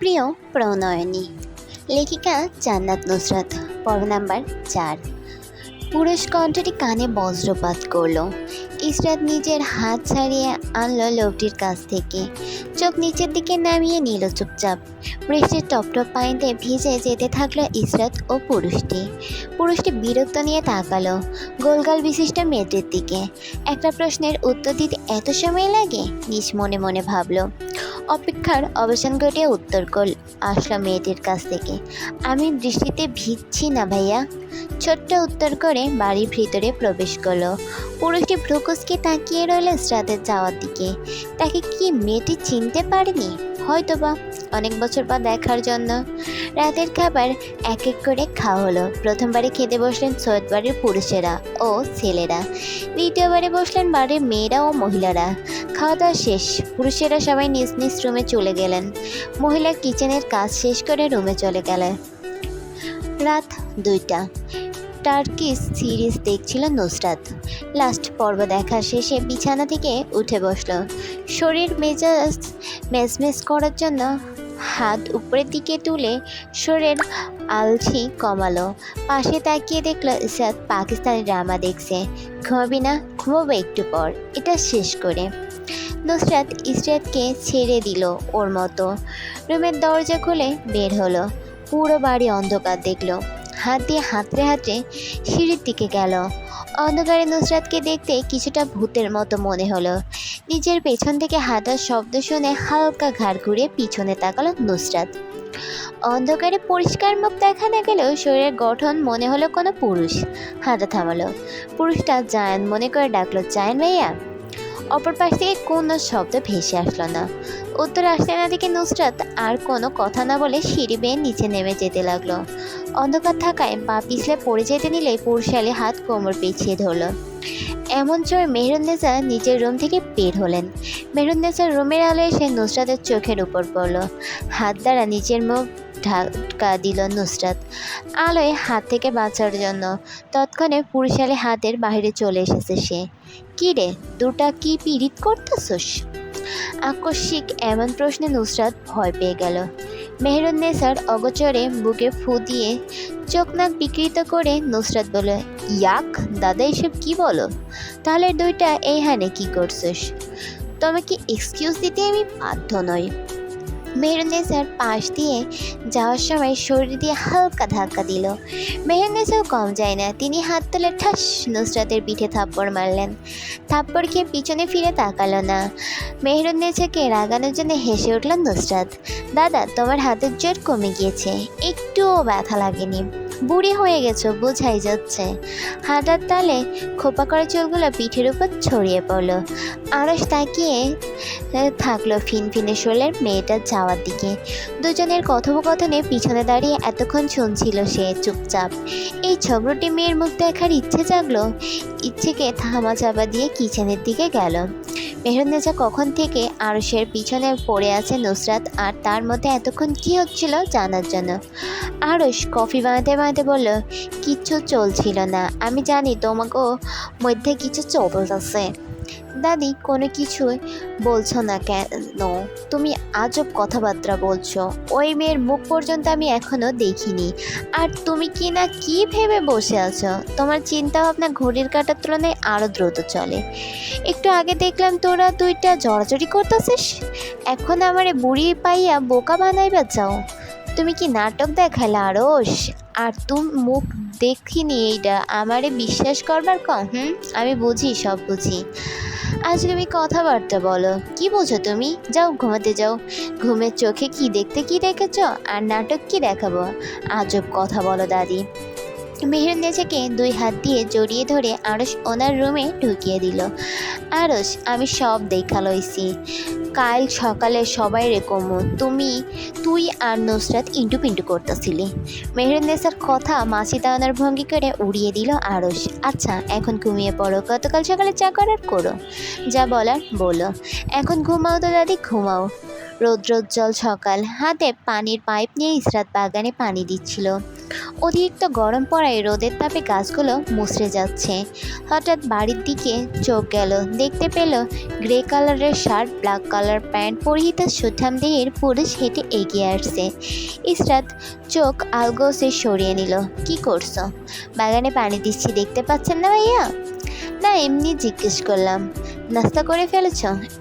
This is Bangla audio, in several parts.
প্রিয় প্রণয়নী লেখিকা জান্নাত নুসরাত। পর্ব নাম্বার 4। পুরুষ কণ্ঠটি কানে বজ্রপাত করলো। ইসরাত নিজের হাত ছাড়িয়ে আনলো লোকটির কাছ থেকে, চোখ নিচের দিকে নামিয়ে নিল চুপচাপ। বৃষ্টির টপটপ পানিতে ভিজে যেতে থাকলো ইসরাত ও পুরুষটি বিরক্ত নিয়ে তাকালো গোলগাল বিশিষ্ট মেয়েটির দিকে। একটা প্রশ্নের উত্তর দিতে এত সময় লাগে? নিজ মনে মনে ভাবলো। অপেক্ষার অবসান ঘটিয়ে উত্তর আসলো মেয়েটির কাছ থেকে, আমি বৃষ্টিতে ভিজছি না ভাইয়া। ছোট্ট উত্তর করে বাড়ির ভিতরে প্রবেশ করলো। পুরুষটি ভ্রুকুচকে তাকিয়ে রইল ইসরাতের যাওয়ার দিকে। তাকে কি মেয়েটি চিনতে পারেনি? হয়তোবা অনেক বছর পর দেখার জন্য। রাতের খাবার এক এক করে খাওয়া হলো। প্রথমবারে খেতে বসলেন সৈয়দ বাড়ির পুরুষেরা ও ছেলেরা, দ্বিতীয়বারে বসলেন বাড়ির মেয়েরা ও মহিলারা। খাওয়া দাওয়া শেষ, পুরুষেরা সবাই নিজ নিজ রুমে চলে গেলেন। মহিলা কিচেনের কাজ শেষ করে রুমে চলে গেলেন। রাত 2টা। টার্কিশ সিরিজ দেখছিল নুসরাত। লাস্ট পর্ব দেখা শেষে বিছানা থেকে উঠে বসলো। শরীর মেজাজ মেজমেজ করার জন্য হাত উপরের দিকে তুলে শরীরের আলছি কমালো। পাশে তাকিয়ে দেখলো ইসরাত পাকিস্তানি ড্রামা দেখছে। ঘুমাবি না? ঘুমাবো একটু পর, এটা শেষ করে। নুসরাত ইসরাতকে ছেড়ে দিল ওর মতো। রুমের দরজা খুলে বের হলো। পুরো বাড়ি অন্ধকার দেখলো। হাত দিয়ে হাতড়ে সিঁড়ির দিকে গেল। অন্ধকারে নুসরাতকে দেখতে কিছুটা ভূতের মতো মনে হলো। নিজের পেছন থেকে হাঁটার শব্দ শুনে হালকা ঘাড় ঘুরিয়ে পিছনে তাকালো নুসরাত। অন্ধকারে পরিষ্কার মুখ দেখা না গেলেও শরীরের গঠন মনে হলো কোনো পুরুষ। হাঁটা থামালো। পুরুষটা জায়ান মনে করে ডাকলো, জায়ান ভাইয়া। অপর পাশ থেকে কোনো শব্দ ভেসে আসলো না। উত্তর আসতে না দেখে নুসরাত আর কোনো কথা না বলে সিঁড়ি বেয়ে নিচে নেমে যেতে লাগলো। অন্ধকার থাকায় পা পিছলে পড়ে যেতে নিলে পুরুষালী হাত কোমর পেঁচিয়ে ধরল। এমন সময় মেহেরুন্নেসা নিজের রুম থেকে বের হলেন। মেহেরুন্নেসার রুমের আলো এসে নুসরাতের চোখের উপর পড়ল। হাত দ্বারা নিজের মুখ ঢাকা দিল নুসরাত আলোয় হাত থেকে বাঁচার জন্য। তৎক্ষণে পুরুষালী হাতের বাইরে চলে এসেছে সে। কি রে, দুটা কি পীড়িত করতেছস? আকস্মিক এমন প্রশ্নে নুসরাত ভয় পেয়ে গেল। মেহেরুন্নেসার অগোচরে বুকে ফু দিয়ে চোখ নাক বিকৃত করে নুসরাত বলে, ইয়াক দাদা, এসব কি বলো? তাহলে দুইটা এইখানে কি করছস? তোমাকে এক্সকিউজ দিতে আমি বাধ্য নই। মেহেরুন্নেসার পাশ দিয়ে যাওয়ার সময় শরীর দিয়ে হালকা ধাক্কা দিল। মেহেরুন্নেসাও কম যায় না, তিনি হাত তুলে ঠাস নুসরাতের পিঠে থাপ্পড় মারলেন। থাপ্পড় খেয়ে পিছনে ফিরে তাকালো না। মেহেরুন্নেসাকে রাগানোর জন্য হেসে উঠল নুসরাত। দাদা, তোমার হাতের জোর কমে গিয়েছে, একটুও ব্যথা লাগেনি। বুড়ি হয়ে গেছো বোঝাই যাচ্ছে। হাঁটার তালে খোপা করা চুলগুলো পিঠের উপর ছড়িয়ে পড়লো। আরশ তাকিয়ে থাকলো ফিনফিনে শোলের মেয়েটার যাওয়ার দিকে। দুজনের কথোপকথনে পিছনে দাঁড়িয়ে এতক্ষণ শুনছিল সে চুপচাপ। এই ঝগড়টি মেয়ের মুখ দেখার ইচ্ছে জাগলো। ইচ্ছেকে থামা চাপা দিয়ে কিচেনের দিকে গেল। মেহেরুন্নেসা কখন থেকে আরশের পিছনে পড়ে আছে নুসরাত আর তার মধ্যে এতক্ষণ কি হচ্ছিল জানার জন্য। আরশ কফি বানাতে বলল, কিচ্ছু চলছিল না, আমি জানি তোমাকেও মধ্যে কিছু চলতেছে। দাদি, কোনো কিছুই বলছো না কেন? তুমি আজব কথাবার্তা বলছো। ওই মেয়ের মুখ পর্যন্ত আমি এখনো দেখিনি, আর তুমি কি না কি ভেবে বসে আছো? তোমার চিন্তা ভাবনা ঘড়ির কাঁটার তুলনায় আরও দ্রুত চলে। একটু আগে দেখলাম তোরা দুইটা জড়াজড়ি করতেছিস, এখন আমারে বুড়ি পাইয়া বোকা বানাইবা চাও? তুমি কি নাটক দেখালে আরশ? আর তুমি মুখ দেখিনি এইটা আমারে বিশ্বাস করবার কম? আমি বুঝি, সব বুঝি। আজ তুমি কথাবার্তা বলো, কি বোঝো তুমি? যাও ঘুমাতে যাও। ঘুমের চোখে কি দেখতে কি দেখেছ, আর নাটক কি দেখাবো? আজব কথা বলো দাদি। মেহেরুন্নেসাকে 2 হাত দিয়ে জড়িয়ে ধরে আরশ ওনার রুমে ঢুকিয়ে দিল। আরশ, আমি সব দেখা লইছি। কাল সকালে সবাই রেকমো তুই আর নুসরাত ইন্টু পিন্টু করতেছিলি। মেহেরুন্নেসার কথা মাছি তাওয়ানোর ভঙ্গি করে উড়িয়ে দিল আরশ। আচ্ছা, এখন ঘুমিয়ে পড়ো, গতকাল সকালে যা করার করো, যা বলার বলো। এখন ঘুমাও তো দাদি, ঘুমাও। রৌদ্রোজ্জ্বল সকাল, হাতে পানির পাইপ নিয়ে ইসরাত বাগানে পানি দিচ্ছিল। অতিরিক্ত গরম পড়ায় রোদের তাপে গাছগুলো মুছড়ে যাচ্ছে। হঠাৎ বাড়ির দিকে চোখ গেল, দেখতে পেল গ্রে কালারের শার্ট, ব্ল্যাক কালার প্যান্ট পরিহিত সুঠাম দেহের পুরুষ হেঁটে এগিয়ে আসছে। ইসরাত চোখ আলগোসে সরিয়ে নিল। কি করছো? বাগানে পানি দিচ্ছি, দেখতে পাচ্ছেন না ভাইয়া? না, এমনি জিজ্ঞেস করলাম। নাস্তা করে ফেলেছ?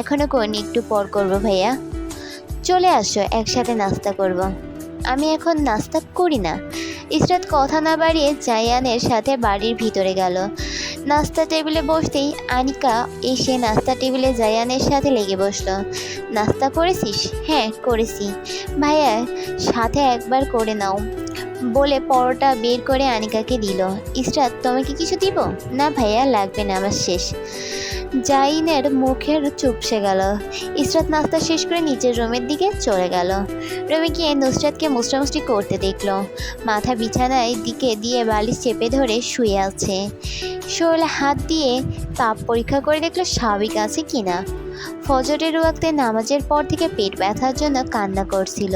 এখনো করিনি, একটু পর করবো ভাইয়া। চলে আসো, একসাথে নাস্তা করব। আমি এখন নাস্তা করি না। ইসরাত কথা না বাড়িয়ে জায়ানের সাথে বাড়ির ভিতরে গেল। নাস্তা টেবিলে বসতেই আনিকা এসে নাস্তা টেবিলে জায়ানের সাথে লেগে বসলো। নাস্তা করেছিস? হ্যাঁ করেছি ভাইয়া, সাথে একবার করে নাও বলে পরোটা বের করে আনিকাকে দিল। ইসরাত, তোমাকে কিছু দিব? না ভাইয়া, লাগবে না, আমার শেষ। জাইনের মুখের চুপসে গেল। ইসরাত নাস্তা শেষ করে নিজের রুমের দিকে চলে গেল। রুমে গিয়ে নুসরাতকে মুষ্টামুষ্টি করতে দেখলো। মাথা বিছানায় দিকে দিয়ে বালিশ চেপে ধরে শুয়ে আছে। শরীরে হাত দিয়ে তাপ পরীক্ষা করে দেখলো স্বাভাবিক আছে কিনা। ফজরের ওয়াক্তে নামাজের পর থেকে পেট ব্যথার জন্য কান্না করছিল।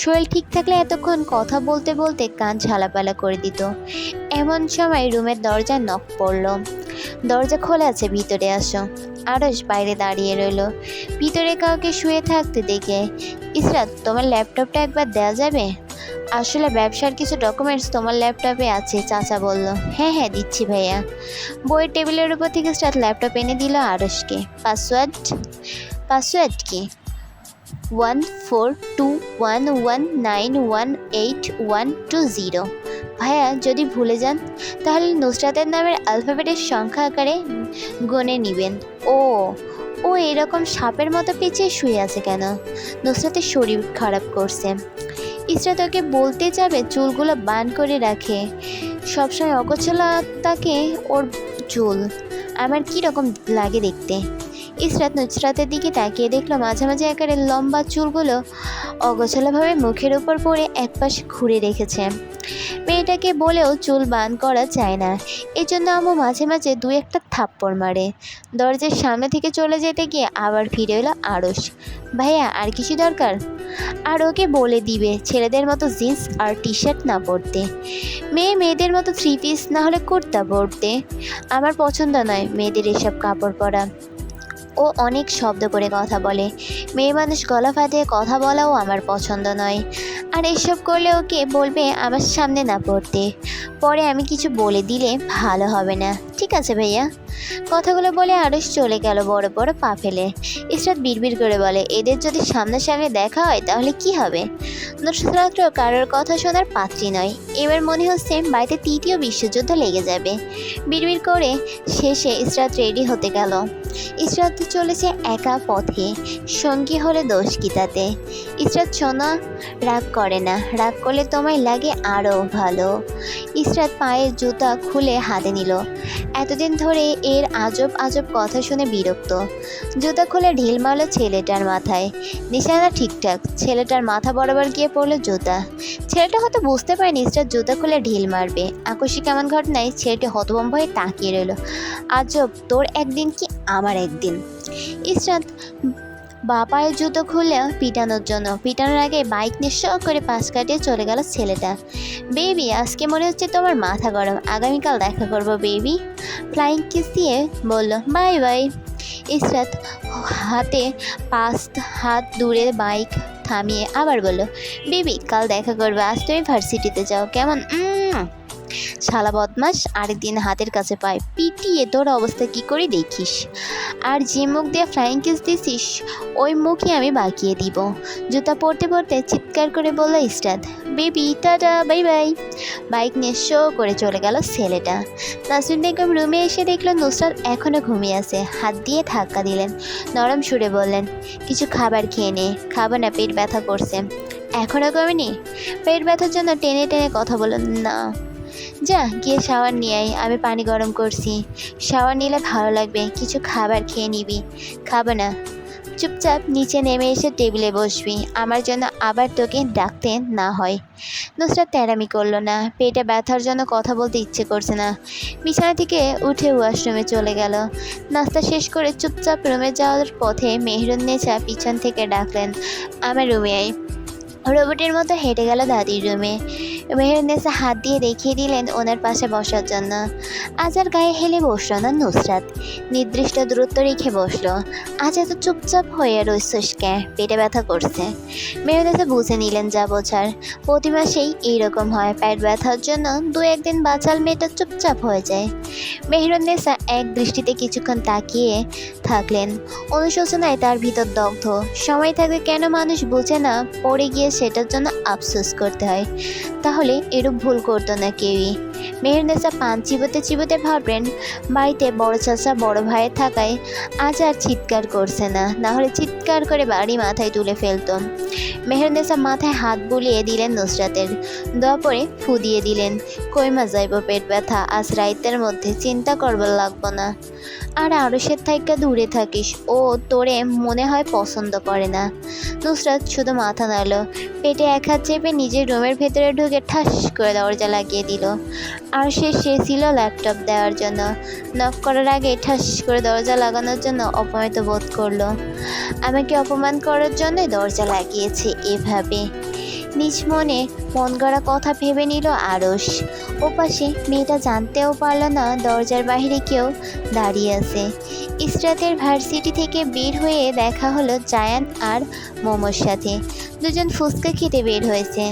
শরীর ঠিক থাকলে এতক্ষণ কথা বলতে বলতে কান ঝালাপালা করে দিত। এমন সময় রুমের দরজা নক পড়ল। দরজা খোলা আছে, ভিতরে আসো। আরশ বাইরে দাঁড়িয়ে রইল, ভিতরে কাউকে শুয়ে থাকতে দেখে। ইসরাত, তোমার ল্যাপটপটা একবার দেওয়া যাবে? আসলে ব্যবসার কিছু ডকুমেন্টস তোমার ল্যাপটপে আছে, চাচা বলল। হ্যাঁ হ্যাঁ, দিচ্ছি ভাইয়া। বইয়ের টেবিলের উপর থেকে ইসরাত ল্যাপটপ এনে দিল আরশকে। পাসওয়ার্ড কি? 142119182120। ভাইয়া, যদি ভুলে যান তাহলে নুসরাতের নামের অ্যালফাবেটের সংখ্যা আকারে গুনে নেবেন। ও এরকম সাপের মতো পেঁচিয়ে শুয়ে আছে কেন? নুসরাতের শরীর খারাপ করছে। ইসরাত ওকে বলতে যাবে চুলগুলো বান করে রাখে, সবসময় অগোছালো থাকে ওর চুল, আমার কি রকম লাগে দেখতে। ইসরাত নুসরাতের দিকে তাকিয়ে দেখলো মাঝে মাঝে একেবারে লম্বা চুলগুলো অগোছালোভাবে মুখের উপর পড়ে একপাশে ঘুরে রেখেছে। মেয়েটাকে বলেও চুল বান করা যায় না, এই জন্য আম্মু মাঝে মাঝে দু একটা থাপ্পড় মারে। দরজার সামনে থেকে চলে যেতে গিয়ে আবার ফিরে এলো আরশ। ভাইয়া, আর কিছু দরকার? আর ওকে বলে দিবে ছেলেদের মতো জিন্স আর টি শার্ট না পরতে, মেয়েদের মতো থ্রি পিস না হলে কুর্তা পরতে। আমার পছন্দ নয় মেয়েদের এসব কাপড় পরা। ও অনেক শব্দ করে কথা বলে, মেয়ে মানুষ গলা ফাটিয়ে কথা বলাও আমার পছন্দ নয়। আর এসব করলে ওকে বলবে আমার সামনে না পড়তে, পরে আমি কিছু বলে দিলে ভালো হবে না। ঠিক আছে ভাইয়া। কথাগুলো বলে আরশ চলে গেল বড় বড় পা ফেলে। ইসরাত বিড়বিড় করে বলে, এদের যদি সামনাসামনি দেখা হয় তাহলে কি হবে? নুসরাত কারোর কথা শোনার পাত্রী নয়। এবার মনে হচ্ছে বাড়িতে তৃতীয় বিশ্বযুদ্ধ লেগে যাবে। বিড়বিড় করে শেষে ইসরাত রেডি হতে গেল। ইসরাত চলেছে একা পথে, সঙ্গী হলে দোষ কি তাতে? ইসরাত শোনা, রাগ করে না, রাগ করলে তোমায় লাগে আরও ভালো। ইসরাত পায়ের জুতা খুলে হাতে নিল। এতদিন ধরে এর আজব আজব কথা শুনে বিরক্ত। জুতা খুলে ঢিল মারল ছেলেটার মাথায়। নিশানা ঠিকঠাক, ছেলেটার মাথা বরাবর গিয়ে পড়লো জুতা। ছেলেটা হয়তো বুঝতে পারেনি ইসরাত জুতা খুলে ঢিল মারবে। আকস্মিক এমন ঘটনায় ছেলেটি হতভম্ব হয়ে তাকিয়ে রইল। আজব, তোর একদিন কি আমার একদিন। ইসরাত বাপায়ের জুতো খুলে পিটানোর জন্য, পিটানোর আগে বাইক নিয়ে শখ করে পাশ কাটিয়ে চলে গেল ছেলেটা। বেবি, আজকে মনে হচ্ছে তোমার মাথা গরম, আগামীকাল দেখা করবো বেবি। ফ্লাইং কিস দিয়ে বলল বাই বাই। ইসরাত হাতে 5 হাত দূরে বাইক থামিয়ে আবার বলল, বেবি কাল দেখা করবে, আজ তুমি ভার্সিটিতে যাও কেমন? শালা বদমাস, আরেকদিন হাতের কাছে পায় পিটিয়ে তোর অবস্থা কি করে দেখিস। আর যে মুখ দিয়ে ফ্লাইং কিস দিছিস ওই মুখই আমি বাঁকিয়ে দিব। জুতা পরতে পরতে চিৎকার করে বলল Israt, baby tata, bye bye. Bike নিয়ে শো করে চলে গেল ছেলেটা। নাসরিন বেগম রুমে এসে দেখলো নুসরাত এখনও ঘুমিয়ে আছে। হাত দিয়ে ধাক্কা দিলেন, নরম সুরে বললেন, কিছু খাবার খেয়ে নে। খাবো না, পেট ব্যথা করছে। এখনও কমেনি? পেট ব্যথার জন্য টেনে টেনে কথা বললেন না। যা গিয়ে শাওয়ার নিয়ে আয়, আমি পানি গরম করছি। শাওয়ার নিলে ভালো লাগবে, কিছু খাবার খেয়ে নিবি। খাবো না। চুপচাপ নিচে নেমে এসে টেবিলে বসবি, আমার জন্য আবার তোকে ডাকতে না হয়। নুসরাত তেরামি করলো না, পেটে ব্যথার জন্য কথা বলতে ইচ্ছে করছে না। বিছানা থেকে উঠে ওয়াশরুমে চলে গেল। নাস্তা শেষ করে চুপচাপ রুমে যাওয়ার পথে মেহরুন্নেছা পিছন থেকে ডাকলেন, আমার রুমে আয়। রোবটের মতো হেঁটে গেল দাদির রুমে। মেহেরুন্নেসা হাত দিয়ে দেখিয়ে দিলেন ওনার পাশে বসার জন্য। আজ আর গায়ে হেলে বসলো না নুসরাত, নির্দিষ্ট দূরত্ব রেখে বসলো। আজ এত চুপচাপ হয়ে রইছিস কে? পেটে ব্যথা করছে। মেহেরুন্নেসা বুঝে নিলেন যা বোঝার। প্রতি মাসেই এইরকম হয়, পেট ব্যথার জন্য দু একদিন বাচাল মেয়েটা চুপচাপ হয়ে যায়। মেহেরুন্নেসা এক দৃষ্টিতে কিছুক্ষণ তাকিয়ে থাকলেন। অনুশোচনায় তার ভিতর দগ্ধ। সময় থাকলে কেন মানুষ বোঝে না, পড়ে গিয়ে সেটার জন্য আফসোস করতে হয়। তাহলে এরূপ ভুল করতো না কেউই। মেহেরুন্নেসা পান চিবোতে চিবোতে ভাবলেন, বাড়িতে বড় চাচা বড় ভাইয়ের থাকায় আজ আর চিৎকার করছে না, নাহলে চিৎকার করে বাড়ি মাথায় তুলে ফেলতো। মেহেরুন্নেসা মাথায় হাত বুলিয়ে দিলেন নুসরাতের, দোয়া পরে ফু দিয়ে দিলেন। কইমা যাইব পেট ব্যথা, আজ রাইতের মধ্যে চিন্তা করবার লাগবো না। আর আরশের থাইকা দূরে থাকিস, ও তোরে মনে হয় পছন্দ করে না। নুসরাত শুধু মাথা নাড়ল। পেটে এক হাত চেপে নিজের রুমের ভেতরে ঢুকে ঠাস করে দরজা লাগিয়ে দিল। আর সে ছিল ল্যাপটপ দেওয়ার জন্য। নক করার আগে ঠাস করে দরজা লাগানোর জন্য অপমানিত বোধ করলো। আমাকে অপমান করার জন্যই দরজা লাগিয়েছে এভাবে, নিজ মনে মন গড়া কথা ভেবে নিল আরশ। ওপাশে মেয়েটা জানতেও পারল না দরজার বাইরে কেউ দাঁড়িয়ে আছে। ইসরাতের ভার্সিটি থেকে বের হয়ে দেখা হলো জায়ান আর মোমোর সাথে। দুজন ফুচকা খেতে বের হয়েছে।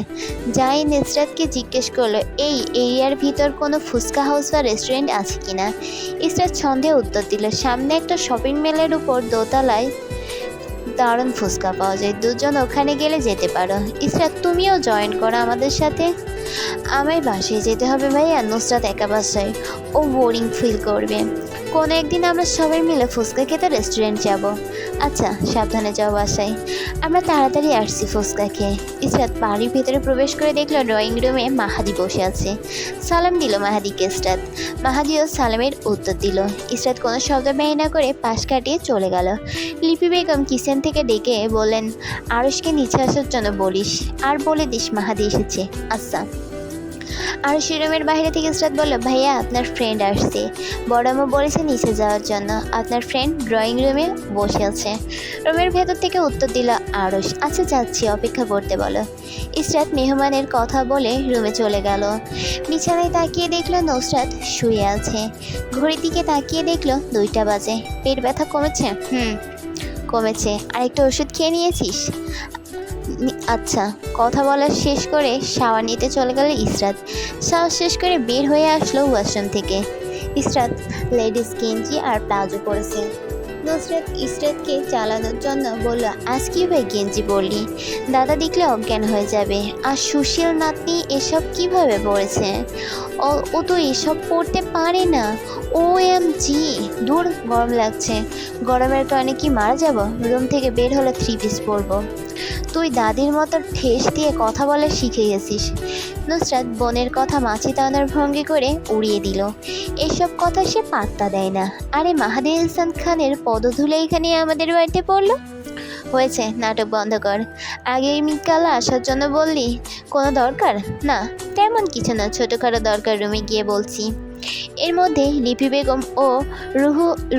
জায়ান ইসরাতকে জিজ্ঞেস করলো, এই এরিয়ার ভিতর কোনো ফুচকা হাউস বা রেস্টুরেন্ট আছে কিনা? ইসরাত সন্দেহে উত্তর দিল, সামনে একটা শপিং মলের উপর দোতলায় দারুণ ফুচকা পাওয়া যায়, দুজন ওখানে গেলে যেতে পারো। ইসরাত, তুমিও জয়েন করো আমাদের সাথে। আমায় বাসায় যেতে হবে ভাইয়া। নুসরাত একা বাসায়, ও বোরিং ফিল করবে। কোনো একদিন আমরা সবাই মিলে ফুচকা খেতে রেস্টুরেন্ট যাব। আচ্ছা, সাবধানে যাও বাসায়। আমরা তাড়াতাড়ি আসছি ফুচকা খেয়ে। ইসরাত বাড়ির ভেতরে প্রবেশ করে দেখলো ড্রয়িং রুমে মাহাদি বসে আছে। সালাম দিল মাহাদিকে ইসরাত। মাহাদিও সালামের উত্তর দিল। ইসরাত কোনো শব্দ ব্যয় না করে পাশ কাটিয়ে চলে গেল। লিপি বেগম কিচেন থেকে ডেকে বললেন, আরশকে নিচে আসার জন্য বলিস, আর বলে দিস মাহাদি এসেছে। আচ্ছা। আর সে রুমের বাইরে থেকে ইসরাত বলল, ভাইয়া আপনার ফ্রেন্ড আসছে, বড়াম্মু বলেছে নিচে যাওয়ার জন্য, আপনার ফ্রেন্ড ড্রয়িং রুমে বসে আছে। রুমের ভেতর থেকে উত্তর দিল আরশ, আচ্ছা যাচ্ছি, অপেক্ষা করতে বলো। ইসরাত মেহমানের কথা বলে রুমে চলে গেল। বিছানায় তাকিয়ে দেখলো নুসরাত শুয়ে আছে। ঘড়ির দিকে তাকিয়ে দেখলো 2টা বাজে। পেট ব্যথা কমেছে? কমেছে। আরেকটা ওষুধ খেয়ে নিয়েছিস? আচ্ছা। কথা বলা শেষ করে শাওয়ার নিতে চলে গেল ইসরাত। শাওয়ার শেষ করে বের হয়ে আসলো ওয়াশরুম থেকে। ইসরাত লেডিস গেঞ্জি আর প্লাজো পরেছে। নুসরাত ইসরাতকে চালানোর জন্য বলল, আজ কীভাবে গেঞ্জি পরলি? দাদা দেখলে অজ্ঞান হয়ে যাবে। আর সুশীল নাতনি এসব কিভাবে পড়েছে? ও তো এসব পড়তে পারে না। OMG, দূর, গরম লাগছে। গরমের কারণে কি মারা যাব? রুম থেকে বের হলে 3 পিস পরবো। তুই দাদির মতো ঠেস দিয়ে কথা বলা শিখে গেছিস। নুসরাত বোনের কথা মাছি তাড়ানোর ভঙ্গি করে উড়িয়ে দিল। এসব কথা সে পাত্তা দেয় না। আরে মাহাদি হাসান খানের পদধূলা এখানে আমাদের বাড়িতে পড়লো। হয়েছে, নাটক বন্ধ কর। আগামীকাল আসার জন্য বললি, কোনো দরকার? না, তেমন কিছু না, ছোটোখাটো দরকার, রুমে গিয়ে বলছি। এর মধ্যে লিপি বেগম ও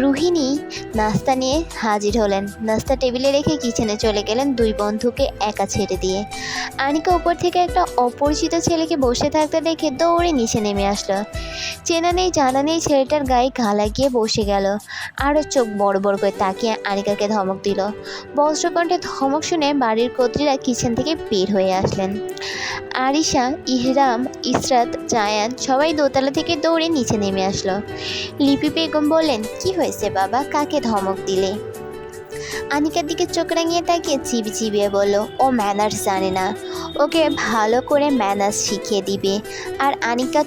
রুহিণী নাস্তা নিয়ে হাজির হলেন। নাস্তা টেবিলে রেখে কিচেনে চলে গেলেন 2 বন্ধুকে একা ছেড়ে দিয়ে। আনিকা উপর থেকে একটা অপরিচিত ছেলেকে বসে থাকতে দেখে দৌড়ে নিচে নেমে আসলো। চেনা নেই জানা নেই ছেলেটার গায়ে ঘা লাগিয়ে বসে গেল। আরও চোখ বড় বড় করে তাকিয়ে আনিকাকে ধমক দিল। বজ্রকণ্ঠে ধমক শুনে বাড়ির কর্ত্রীরা কিচেন থেকে বের হয়ে আসলেন। আরিশা, ইহরাম, ইসরাত, জায়ান সবাই দোতলা থেকে দৌড়ে নিচে নেমে আসলো। লিপি বেগম বললেন, কি হয়েছে বাবা, কাকে ধমক দিলে? আনিকার দিকে চোখ রাঙিয়ে তাকিয়ে চিবিয়ে বলল, ও ম্যানার্স জানে না, ওকে ভালো করে ম্যানার্স শিখিয়ে দিবে। আর আনিকা,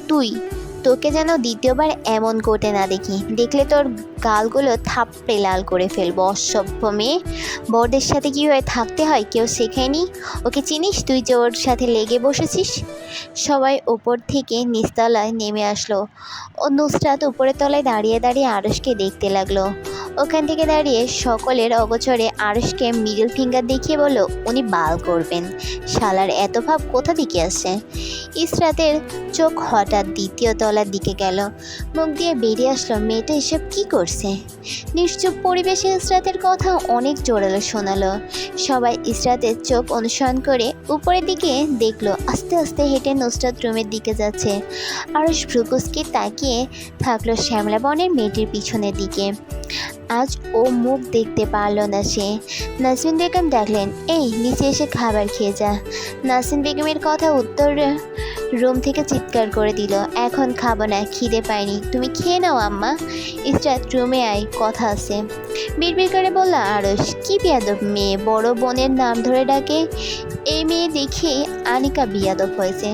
তোকে যেন দ্বিতীয়বার এমন করতে না দেখি, দেখলে তোর গালগুলো থাপড়ে লাল করে ফেলবো। অসভ্য মেয়ে, বড়দের সাথে কীভাবে থাকতে হয় কেউ শেখায়নি? ওকে চিনিস তুই যে ওর সাথে লেগে বসেছিস? সবাই ওপর থেকে নিচতলায় নেমে আসলো। ও নুসরাত উপরের তলায় দাঁড়িয়ে দাঁড়িয়ে আরশকে দেখতে লাগলো। ওখান থেকে দাঁড়িয়ে সকলের অগোচরে আরশকে মিডল ফিঙ্গার দেখিয়ে বলল, উনি বাল করবেন। শালার এত ভাব কোথা দিকে আসছে? ইসরাতের চোখ হঠাৎ দ্বিতীয় তলার দিকে গেল। মুখ দিয়ে বেরিয়ে আসলো, মেয়েটা এসব কী করছে? করছে। নিশ্চুপ পরিবেশে ইসরাতের কথা অনেক জোরালো শোনালো। সবাই ইসরাতের চোখ অনুসরণ করে উপরের দিকে দেখলো। আস্তে আস্তে হেঁটে নুসরাত রুমের দিকে যাচ্ছে। আরশ ভ্রুকুচকে তাকিয়ে থাকলো শ্যামলা বনের মেয়েটির পিছনের দিকে। আজ ও মুখ দেখতে পারল না সে। নাসরিন বেগম ডাকলেন, এই নিচে এসে খাবার খেয়ে যা। নাসরিন বেগমের কথা উত্তর রুম থেকে চিৎকার করে দিল, এখন খাবো না, খিদে পায়নি, তুমি খেয়ে নাও আম্মা। ইসরাত রুমে আয়, কথা আছে। বিড়বিড় করে বলল আরশ, কি বেয়াদব মেয়ে, বড় বোনের নাম ধরে ডাকে। এই মেয়ে দেখে আনিকা বিয়াদব হয়েছে।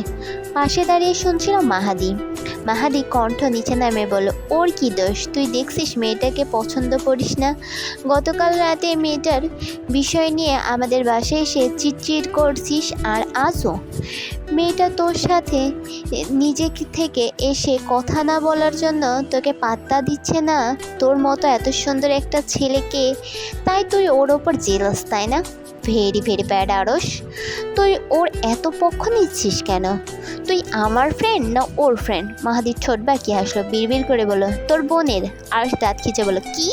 পাশে দাঁড়িয়ে শুনছিল মাহাদি। মাহাদি কণ্ঠ নিচে নামে বলল, ওর কি দোষ? তুই দেখছিস মেয়েটাকে পছন্দ করিস না? গতকাল রাতে মেয়েটার বিষয় নিয়ে আমাদের বাসায় এসে চিটচিট করছিস, আর আজও মেয়েটা তোর সাথে নিজে থেকে এসে কথা না বলার জন্য তোকে পাত্তা দিচ্ছে না। তোর মতো এত সুন্দর একটা ছেলেকে, তাই তুই ওর ওপর জেলাস, তাই না? ভেরি ভেরি ব্যাড আরশ, তুই ওর এত পক্ষ নিচ্ছিস কেন? তুই আমার ফ্রেন্ড না ওর ফ্রেন্ড? মাহাদির ঠোঁট বাঁকিয়ে হাসলো, বিড়বিড় করে বলল, তোর বোনের। আরশ দাঁত খিচে বলল, কি?